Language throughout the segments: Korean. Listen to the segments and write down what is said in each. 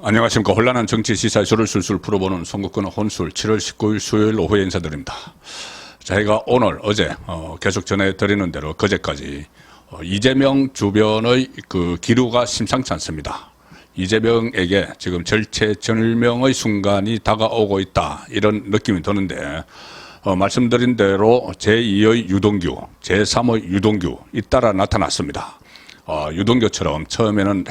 안녕하십니까. 혼란한 정치 시사의 술을 술술 풀어보는 송국근 혼술 7월 19일 수요일 오후에 인사드립니다. 저희가 오늘 어제 계속 전해드리는 대로 그제까지 이재명 주변의 그 기류가 심상치 않습니다. 이재명에게 지금 절체절명의 순간이 다가오고 있다, 이런 느낌이 드는데, 말씀드린 대로 제2의 유동규, 제3의 유동규 잇따라 나타났습니다. 유동규처럼 처음에는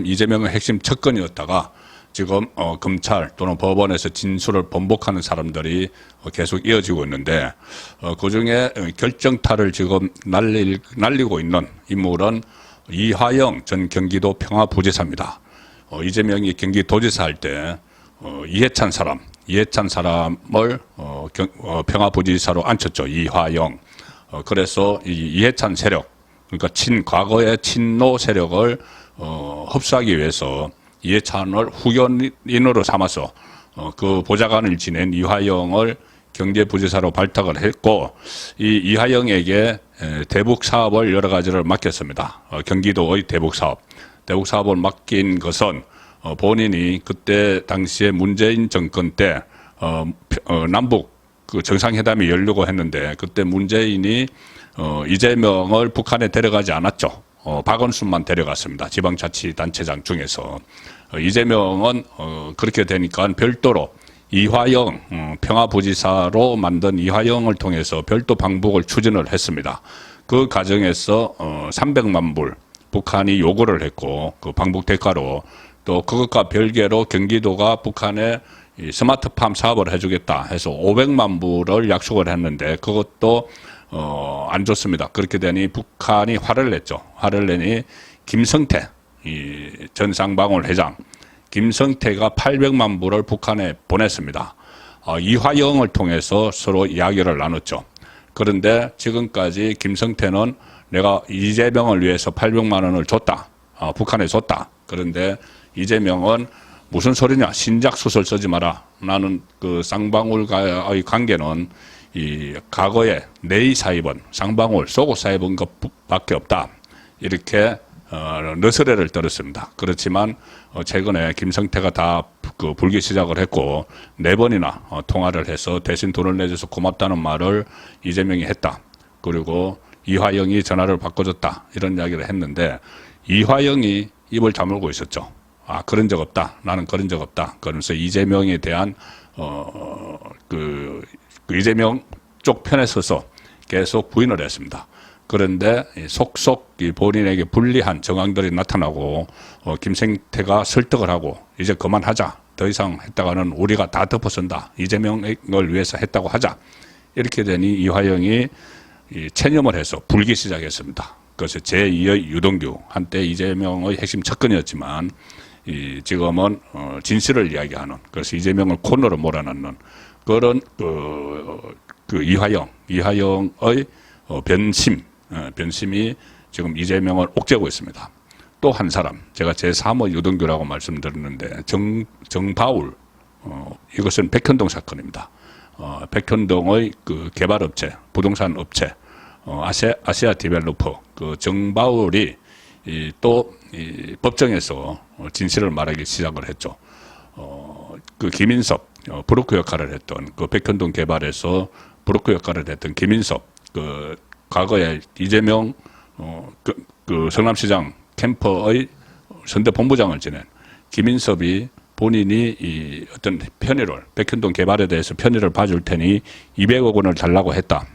이재명의 핵심 척근이었다가 지금 검찰 또는 법원에서 진술을 번복하는 사람들이 계속 이어지고 있는데, 그중에 결정타를 지금 날리고 있는 인물은 이화영 전 경기도 평화부지사입니다. 이재명이 경기도지사 할 때 이해찬 사람을 평화부지사로 앉혔죠. 이화영. 그래서 이해찬 세력, 그러니까 과거의 친노 세력을 흡수하기 위해서 이해찬을 후견인으로 삼아서 그 보좌관을 지낸 이화영을 경제부지사로 발탁을 했고, 이 이화영에게 대북 사업을 여러 가지를 맡겼습니다. 경기도의 대북 사업을 맡긴 것은 본인이 그때 당시에 문재인 정권 때 남북 그 정상회담이 열리고 했는데, 그때 문재인이 이재명을 북한에 데려가지 않았죠. 박원순만 데려갔습니다. 지방자치단체장 중에서. 이재명은 그렇게 되니까 별도로 이화영, 평화부지사로 만든 이화영을 통해서 별도 방북을 추진을 했습니다. 그 과정에서 300만 불 북한이 요구를 했고, 그 방북 대가로 또 그것과 별개로 경기도가 북한에 스마트팜 사업을 해주겠다 해서 500만 불을 약속을 했는데, 그것도 안 좋습니다. 그렇게 되니 북한이 화를 냈죠. 화를 내니 김성태 전 쌍방울 회장, 김성태가 800만 불을 북한에 보냈습니다. 이화영을 통해서 서로 이야기를 나눴죠. 그런데 지금까지 김성태는 내가 이재명을 위해서 800만 원을 줬다, 북한에 줬다. 그런데 이재명은 무슨 소리냐, 신작 소설 쓰지 마라. 나는 그 쌍방울과의 관계는 이 과거에 내의 사입은 쌍방울 속옷 사입은 것밖에 없다, 이렇게 너스레를 떨었습니다. 그렇지만 최근에 김성태가 다 그 불기 시작을 했고 4번이나 통화를 해서 대신 돈을 내줘서 고맙다는 말을 이재명이 했다. 그리고 이화영이 전화를 바꿔줬다, 이런 이야기를 했는데, 이화영이 입을 다물고 있었죠. 그런 적 없다, 나는 그런 적 없다. 그러면서 이재명에 대한 그 이재명 쪽 편에 서서 계속 부인을 했습니다. 그런데 속속 본인에게 불리한 정황들이 나타나고 김성태가 설득을 하고 이제 그만하자, 더 이상 했다가는 우리가 다 덮어선다, 이재명을 위해서 했다고 하자, 이렇게 되니 이화영이 체념을 해서 불기 시작했습니다. 그래서 제2의 유동규, 한때 이재명의 핵심 척근이었지만 지금은 진실을 이야기하는, 그래서 이재명을 코너로 몰아넣는 그런 그 이화영의 변심이 지금 이재명을 옥죄고 있습니다. 또 한 사람, 제가 제3의 유동규라고 말씀드렸는데, 정바울, 이것은 백현동 사건입니다. 백현동의 그 개발업체, 부동산 업체, 아시아 디벨로퍼, 그 정바울이 또 법정에서 진실을 말하기 시작을 했죠. 그 김인섭, 브로커 역할을 했던, 그 백현동 개발에서 브로커 역할을 했던 김인섭, 그 과거에 이재명 그 성남시장 캠퍼의 선대본부장을 지낸 김인섭이 본인이 어떤 편의를, 백현동 개발에 대해서 편의를 봐줄 테니 200억 원을 달라고 했다,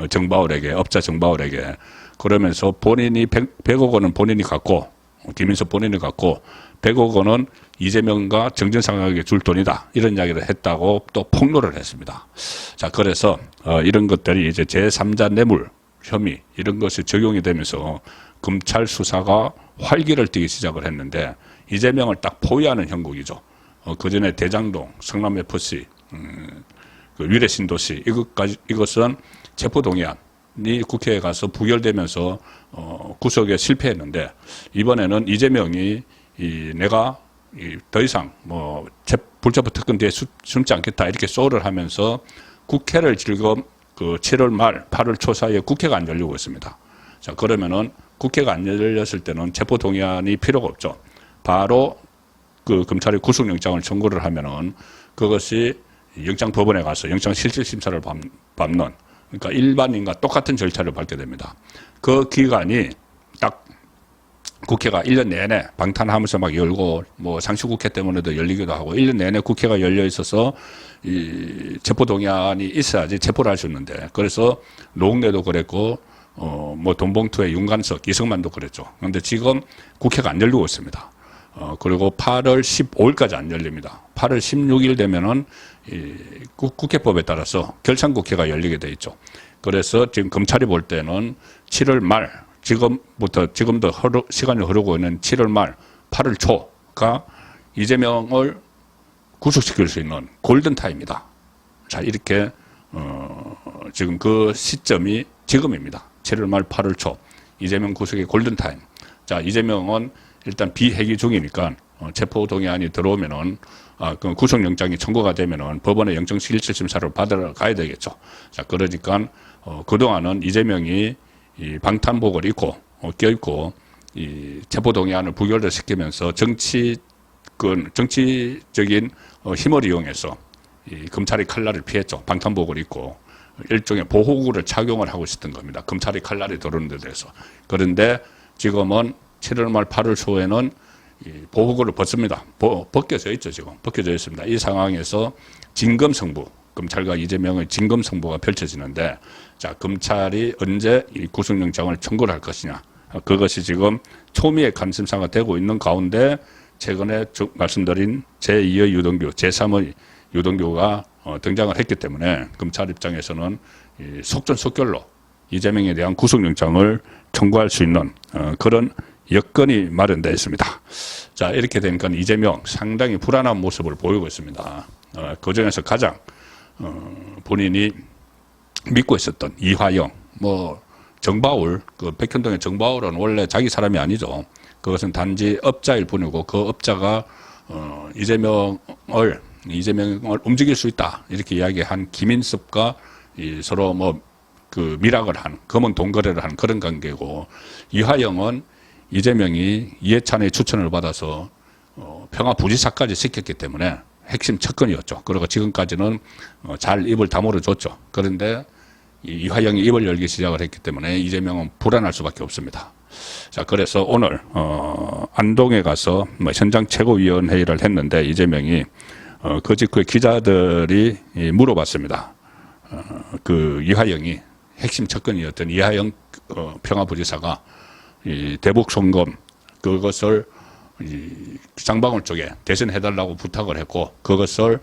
정바울에게, 업자 정바울에게. 그러면서 본인이 100억 원은 본인이 갖고, 김인섭 본인이 갖고 100억 원은 이재명과 정진상에게 줄 돈이다, 이런 이야기를 했다고 또 폭로를 했습니다. 자, 그래서 이런 것들이 이제 제3자 뇌물 혐의, 이런 것이 적용이 되면서 검찰 수사가 활기를 띠기 시작을 했는데, 이재명을 딱 포위하는 형국이죠. 그전에 대장동, 성남FC, 그 위례신도시, 이것은 체포동의안이 국회에 가서 부결되면서 구속에 실패했는데, 이번에는 이재명이 내가 더 이상 불체포 특권 뒤에 숨지 않겠다, 이렇게 소를 하면서 국회를 지금 그 7월 말 8월 초 사이에 국회가 안 열리고 있습니다. 자, 그러면은 국회가 안 열렸을 때는 체포동의안이 필요가 없죠. 바로 그 검찰이 구속영장을 청구를 하면은 그것이 영장법원에 가서 영장실질심사를 밟는, 그러니까 일반인과 똑같은 절차를 밟게 됩니다. 그 기간이 딱 국회가 1년 내내 방탄하면서 막 열고, 뭐 상시국회 때문에도 열리기도 하고, 1년 내내 국회가 열려 있어서 이 체포동의안이 있어야지 체포를 할 수 있는데, 그래서 노웅래도 그랬고, 뭐 돈봉투의 윤관석, 이승만도 그랬죠. 그런데 지금 국회가 안 열리고 있습니다. 그리고 8월 15일까지 안 열립니다. 8월 16일 되면은 이 국회법에 따라서 결산국회가 열리게 돼 있죠. 그래서 지금 검찰이 볼 때는 7월 말, 지금도 시간이 흐르고 있는 7월 말, 8월 초가 이재명을 구속시킬 수 있는 골든타임이다. 자, 이렇게, 지금 그 시점이 지금입니다. 7월 말, 8월 초. 이재명 구속의 골든타임. 자, 이재명은 일단 비회기 중이니까, 체포동의안이 들어오면은, 그 구속영장이 청구가 되면은 법원의 영장실질심사를 받으러 가야 되겠죠. 자, 그러니까, 그동안은 이재명이 이 방탄복을 입고, 껴입고, 이 체포동의안을 부결을 시키면서 정치적인 힘을 이용해서 이 검찰의 칼날을 피했죠. 방탄복을 입고. 일종의 보호구를 착용을 하고 있었던 겁니다. 검찰의 칼날이 들어오는 데 대해서. 그런데 지금은 7월 말 8월 초에는 이 보호구를 벗습니다. 벗겨져 있죠, 지금. 벗겨져 있습니다. 이 상황에서 진검승부, 검찰과 이재명의 진검승부가 펼쳐지는데, 자, 검찰이 언제 이 구속영장을 청구를 할 것이냐. 그것이 지금 초미의 관심사가 되고 있는 가운데, 최근에 말씀드린 제2의 유동규, 제3의 유동규가 등장을 했기 때문에 검찰 입장에서는 속전속결로 이재명에 대한 구속영장을 청구할 수 있는 그런 여건이 마련되어 있습니다. 자, 이렇게 되니까 이재명 상당히 불안한 모습을 보이고 있습니다. 그중에서 가장 본인이 믿고 있었던 이화영, 뭐 정바울, 그 백현동의 정바울은 원래 자기 사람이 아니죠. 그것은 단지 업자일 뿐이고, 그 업자가 이재명을 움직일 수 있다 이렇게 이야기한 김인섭과 서로 뭐 그 밀악을 한, 검은 돈거래를 한 그런 관계고, 이화영은 이재명이 이해찬의 추천을 받아서 평화부지사까지 시켰기 때문에 핵심 척근이었죠. 그리고 지금까지는 잘 입을 다물어 줬죠. 그런데 이화영이 입을 열기 시작을 했기 때문에 이재명은 불안할 수밖에 없습니다. 자, 그래서 오늘 안동에 가서 뭐 현장 최고위원회의를 했는데, 이재명이 그 직후에 기자들이 물어봤습니다. 그 이화영이 핵심 척근이었던 이화영 평화부지사가 이 대북 송금 그것을 이 장방울 쪽에 대신해달라고 부탁을 했고, 그것을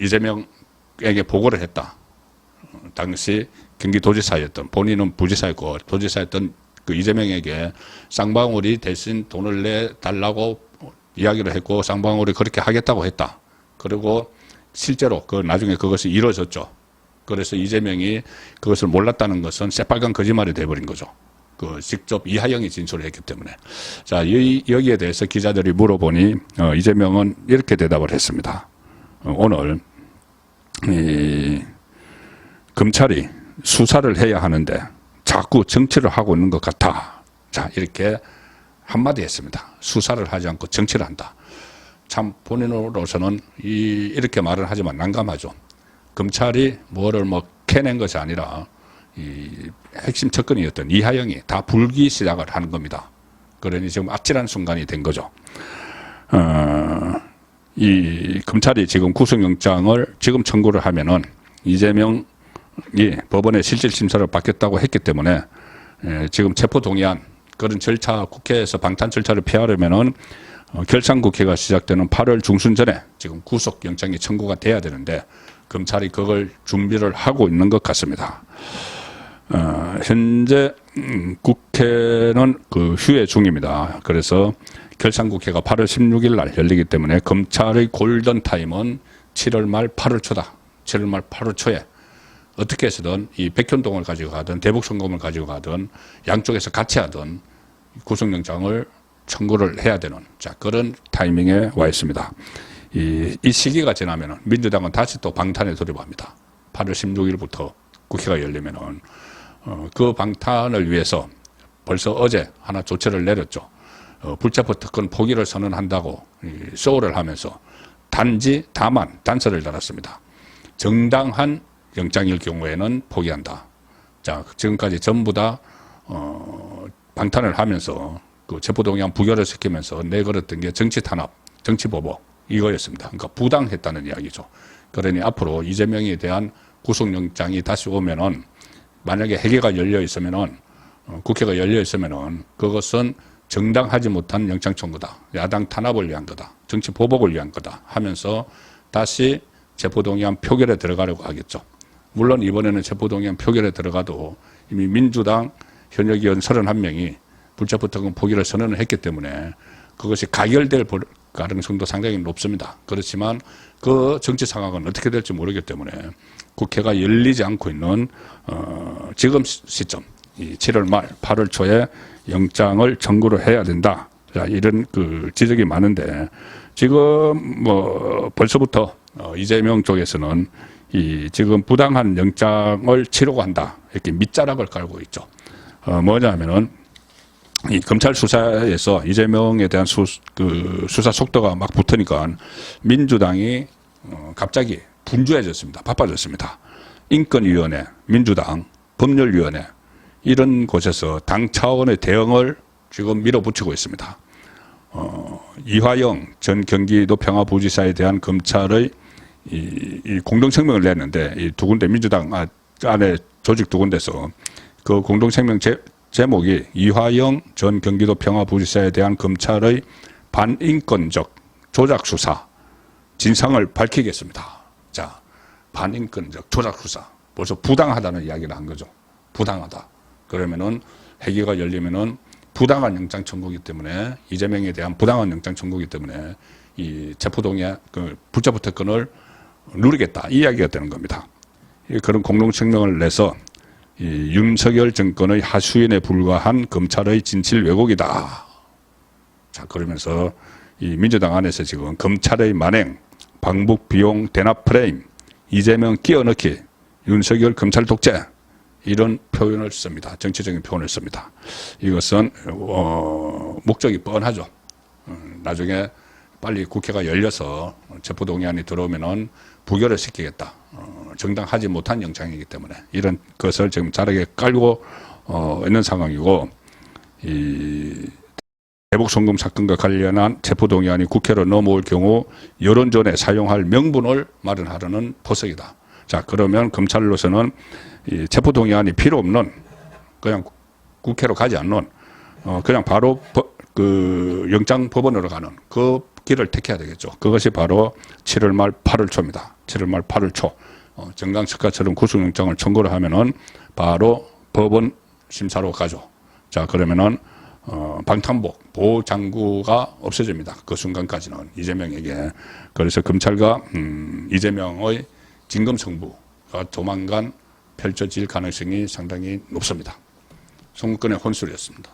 이재명에게 보고를 했다. 당시 경기도지사였던, 본인은 부지사였고 도지사였던 그 이재명에게 쌍방울이 대신 돈을 내달라고 이야기를 했고, 쌍방울이 그렇게 하겠다고 했다. 그리고 실제로 나중에 그것이 이루어졌죠. 그래서 이재명이 그것을 몰랐다는 것은 새빨간 거짓말이 돼버린 거죠. 직접 이하영이 진술을 했기 때문에. 자, 여기에 대해서 기자들이 물어보니, 이재명은 이렇게 대답을 했습니다. 오늘, 검찰이 수사를 해야 하는데 자꾸 정치를 하고 있는 것 같아. 자, 이렇게 한마디 했습니다. 수사를 하지 않고 정치를 한다. 참 본인으로서는 이렇게 말을 하지만 난감하죠. 검찰이 뭐를 캐낸 것이 아니라 이 핵심 척근이었던 이하영이 다 불기 시작을 하는 겁니다. 그러니 지금 아찔한 순간이 된 거죠. 이 검찰이 지금 구속영장을 지금 청구를 하면은 이재명이 법원에 실질심사를 받겠다고 했기 때문에 지금 체포동의안 그런 절차, 국회에서 방탄 절차를 피하려면은 결산국회가 시작되는 8월 중순 전에 지금 구속영장이 청구가 돼야 되는데, 검찰이 그걸 준비를 하고 있는 것 같습니다. 현재 국회는 휴회 중입니다. 그래서 결산국회가 8월 16일 날 열리기 때문에 검찰의 골든타임은 7월 말 8월 초다. 7월 말 8월 초에 어떻게 해서든 이 백현동을 가지고 가든 대북송금을 가지고 가든 양쪽에서 같이 하든 구속영장을 청구를 해야 되는, 자, 그런 타이밍에 와 있습니다. 이 시기가 지나면은 민주당은 다시 또 방탄에 돌입합니다. 8월 16일부터 국회가 열리면은, 그 방탄을 위해서 벌써 어제 하나 조처를 내렸죠. 불체포 특권 포기를 선언한다고 소홀을 하면서 단지 다만 단서를 달았습니다. 정당한 영장일 경우에는 포기한다. 자, 지금까지 전부 다 방탄을 하면서 그 체포동의안 부결을 시키면서 내걸었던 게 정치 탄압, 정치 보복 이거였습니다. 그러니까 부당했다는 이야기죠. 그러니 앞으로 이재명에 대한 구속영장이 다시 오면은 만약에 회계가 열려 있으면은 국회가 열려 있으면은 그것은 정당하지 못한 영장 청구다. 야당 탄압을 위한 거다. 정치 보복을 위한 거다. 하면서 다시 체포동의안 표결에 들어가려고 하겠죠. 물론 이번에는 체포동의안 표결에 들어가도 이미 민주당 현역 의원 31명이 불체포 특권 포기를 선언을 했기 때문에 그것이 가결될 가능성도 상당히 높습니다. 그렇지만 그 정치 상황은 어떻게 될지 모르기 때문에 국회가 열리지 않고 있는 지금 시점, 이 7월 말 8월 초에 영장을 청구를 해야 된다. 자, 이런 그 지적이 많은데 지금 뭐 벌써부터 이재명 쪽에서는 이 지금 부당한 영장을 치려고 한다. 이렇게 밑자락을 깔고 있죠. 뭐냐면은 이 검찰 수사에서 이재명에 대한 수사 속도가 막 붙으니까 민주당이 갑자기 분주해졌습니다. 바빠졌습니다. 인권위원회, 민주당, 법률위원회 이런 곳에서 당 차원의 대응을 지금 밀어붙이고 있습니다. 이화영 전 경기도 평화부지사에 대한 검찰의 이 공동성명을 냈는데 이 두 군데 민주당 안에 조직 두 군데서 그 공동성명 제목이 이화영 전 경기도 평화부지사에 대한 검찰의 반인권적 조작수사 진상을 밝히겠습니다. 자, 반인권적 조작수사. 벌써 부당하다는 이야기를 한 거죠. 부당하다. 그러면은 회기가 열리면은 부당한 영장 청구이기 때문에 이재명에 대한 부당한 영장 청구이기 때문에 이 체포동의안 그 불체포 특권을 누리겠다. 이 이야기가 되는 겁니다. 그런 공동성명을 내서 이 윤석열 정권의 하수인에 불과한 검찰의 진실 왜곡이다. 자, 그러면서 이 민주당 안에서 지금 검찰의 만행, 방북 비용 대납 프레임, 이재명 끼어넣기, 윤석열 검찰 독재 이런 표현을 씁니다. 정치적인 표현을 씁니다. 이것은 목적이 뻔하죠. 나중에 빨리 국회가 열려서 체포동의안이 들어오면은 부결을 시키겠다. 정당하지 못한 영장이기 때문에 이런 것을 지금 자르게 깔고 있는 상황이고 이 대북 송금 사건과 관련한 체포동의안이 국회로 넘어올 경우 여론전에 사용할 명분을 마련하려는 포석이다. 자, 그러면 검찰로서는 이 체포동의안이 필요 없는 그냥 국회로 가지 않는 그냥 바로 그 영장법원으로 가는 그 길을 택해야 되겠죠. 그것이 바로 7월 말 8월 초입니다. 7월 말 8월 초. 정강석가처럼 구속영장을 청구를 하면은 바로 법원 심사로 가죠. 자, 그러면은 방탄복 보호장구가 없어집니다. 그 순간까지는 이재명에게. 그래서 검찰과 이재명의 진검승부가 조만간 펼쳐질 가능성이 상당히 높습니다. 송근의 혼술이었습니다.